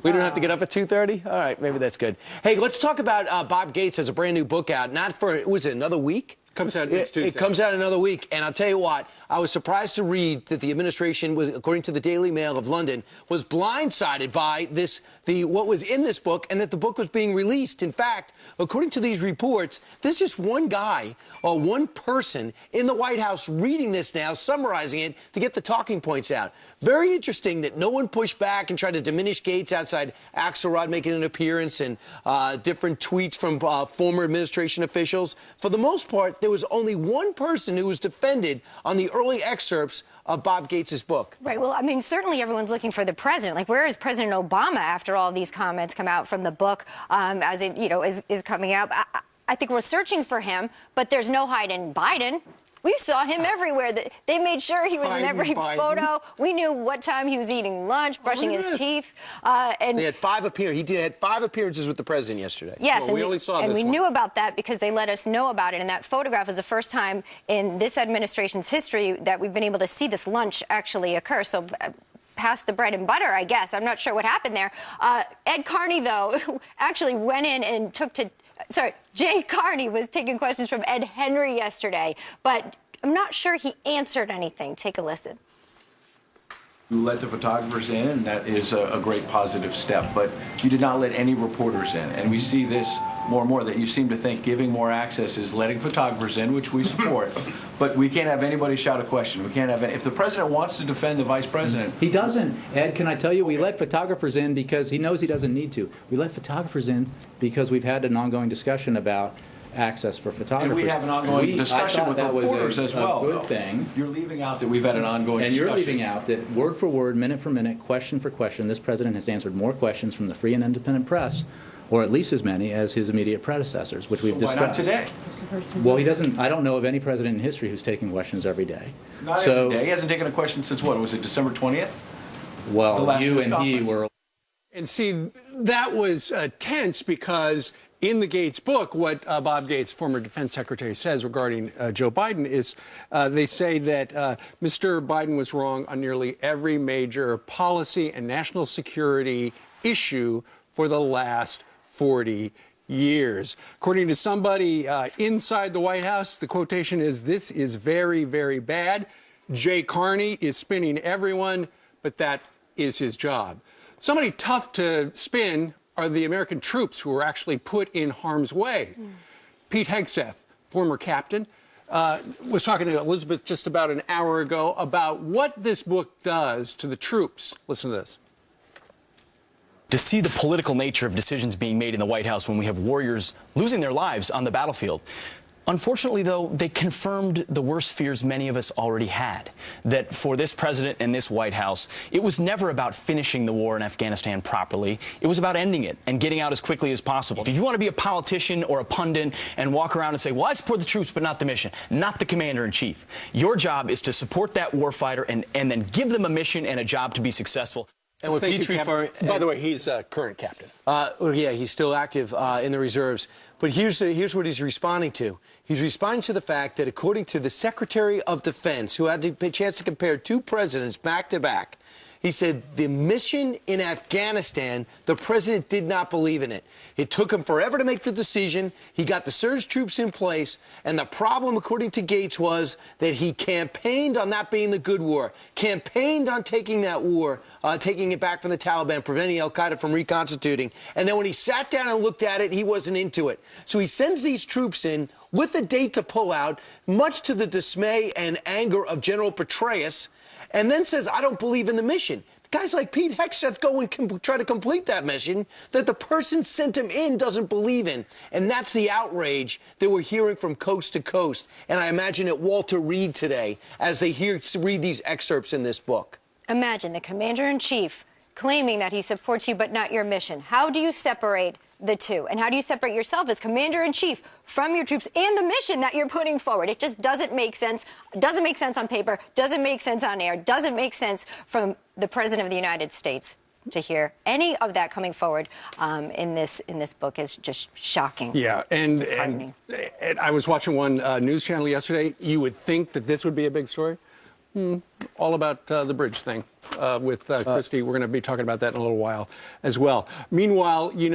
We don't have to get up at 2:30? All right, maybe that's good. Hey, let's talk about Bob Gates has a brand new book out. Not for, was it another week? Comes out next Tuesday. It comes out another week, and I'll tell you what, I was surprised to read that the administration, was, according to the Daily Mail of London, was blindsided by what was in this book and that the book was being released. In fact, according to these reports, there's just one guy or one person in the White House reading this now, summarizing it to get the talking points out. Very interesting that no one pushed back and tried to diminish Gates outside Axelrod making an appearance and different tweets from former administration officials. For the most part, there was only one person who was defended on the early excerpts of Bob Gates' book. Right. Well, I mean, certainly everyone's looking for the president. Like, where is President Obama after all these comments come out from the book, as it, is coming out? I think we're searching for him, but there's no hiding Biden. We saw him everywhere. They made sure he was in every photo. We knew what time he was eating lunch, brushing his teeth. And he had 5 appearances. He had 5 appearances with the president yesterday. Yes, well, we only saw and this we one. knew about that because they let us know about it. And that photograph was the first time in this administration's history that we've been able to see this lunch actually occur. So past the bread and butter, I guess. I'm not sure what happened there. Ed Carney, though, actually went in and Jay Carney was taking questions from Ed Henry yesterday, but I'm not sure he answered anything. Take a listen. You let the photographers in, and that is a great positive step, but you did not let any reporters in. And we see this more and more, that you seem to think giving more access is letting photographers in, which we support, but we can't have anybody shout a question. We can't have any. If the president wants to defend the vice president. He doesn't. Ed, can I tell you, we let photographers in because he knows he doesn't need to. We let photographers in because we've had an ongoing discussion about access for photographers. And we have an ongoing discussion with reporters as well. Good thing. You're leaving out that we've had an ongoing discussion. And you're leaving out that word for word, minute for minute, question for question, this president has answered more questions from the free and independent press, or at least as many as his immediate predecessors, which we've discussed. Why not today? Well, he doesn't. I don't know of any president in history who's taking questions every day. Not every day. He hasn't taken a question since what? Was it December 20th? Well, you and he were. And see, that was tense because in the Gates book, what Bob Gates, former defense secretary, says regarding Joe Biden is they say that Mr. Biden was wrong on nearly every major policy and national security issue for the last 40 years. According to somebody inside the White House, the quotation is, "This is very, very bad. Jay Carney is spinning everyone, but that is his job." Somebody tough to spin are the American troops who were actually put in harm's way. Pete Hegseth, former captain, was talking to Elizabeth just about an hour ago about what this book does to the troops. Listen to this. To see the political nature of decisions being made in the White House when we have warriors losing their lives on the battlefield. Unfortunately, though, they confirmed the worst fears many of us already had, that for this president and this White House, it was never about finishing the war in Afghanistan properly. It was about ending it and getting out as quickly as possible. If you want to be a politician or a pundit and walk around and say, well, I support the troops but not the mission, not the commander-in-chief, your job is to support that warfighter and then give them a mission and a job to be successful. And what Pete's referring, by the way, he's a current captain. Yeah, he's still active in the reserves. But here's what he's responding to. He's responding to the fact that, according to the Secretary of Defense, who had the chance to compare 2 presidents back to back, he said the mission in Afghanistan, the president did not believe in it. It took him forever to make the decision. He got the surge troops in place. And the problem, according to Gates, was that he campaigned on that being the good war, campaigned on taking that war, taking it back from the Taliban, preventing al-Qaeda from reconstituting. And then when he sat down and looked at it, he wasn't into it. So he sends these troops in with a date to pull out, much to the dismay and anger of General Petraeus, and then says, I don't believe in the mission. Guys like Pete Hegseth go and try to complete that mission that the person sent him in doesn't believe in. And that's the outrage that we're hearing from coast to coast. And I imagine at Walter Reed today as they read these excerpts in this book. Imagine the commander-in-chief claiming that he supports you but not your mission. How do you separate the two? And how do you separate yourself as commander-in-chief from your troops and the mission that you're putting forward? It just doesn't make sense. Doesn't make sense on paper. Doesn't make sense on air. Doesn't make sense from the President of the United States. To hear any of that coming forward in this book is just shocking. Yeah, and I was watching one news channel yesterday. You would think that this would be a big story. all about the bridge thing with Christie. We're going to be talking about that in a little while as well. Meanwhile, you know.